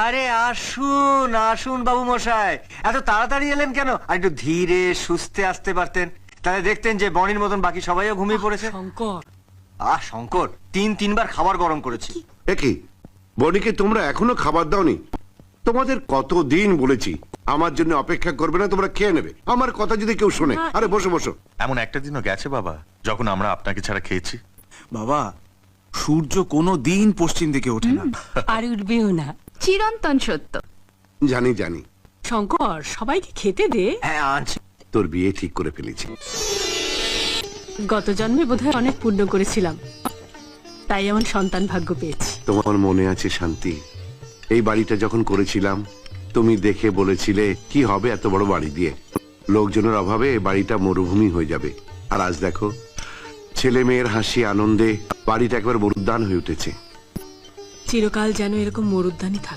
আরে আসুন আসুন বাবু মশাই, এত তাড়াতাড়ি এলেন কেন? আর একটু ধীরে সুস্থে আসতে পারতেন, তাহলে দেখতেন যে বনির মতন বাকি সবাইও ঘুমিয়ে পড়েছে। শঙ্কর, শঙ্কর, তিনবার খাবার গরম করেছি। একই বনিকে তোমরা এখনো খাবার দাওনি? তোমাদের কতদিন বলেছি আমার জন্য অপেক্ষা করবে না, তোমরা খেয়ে নেবে। আমার কথা যদি কেউ শোনে। আরে বসো বসো। এমন একটা দিনও গেছে বাবা যখন আমরা আপনাকে ছাড়া খেয়েছি? বাবা, সূর্য কোনো দিন পশ্চিম দিকে ওঠে না। আর উঠবেও না। চিরন্তন সত্য। জানি জানি। শঙ্কর, সবাইকে খেতে দে। হ্যাঁ আনছি। তোর বিয়ে ঠিক করে ফেলেছি। গত জন্মে বোধহয় অনেক পুণ্য করেছিলাম, তাই এমন সন্তান ভাগ্য পেয়েছি। তোমার মনে আছে শান্তি, এই বাড়িটা যখন করেছিলাম তুমি দেখে বলেছিলে কি হবে এত বড় বাড়ি দিয়ে, লোকজনের অভাবে বাড়িটা মরুভূমি হয়ে যাবে। আর আজ দেখো, ছেলে মেয়ের হাসি আনন্দে বাড়িটা একবার মরুদ্যান হয়ে উঠেছে। চিরকাল যেন এরকম মরুদ্যানই থাক।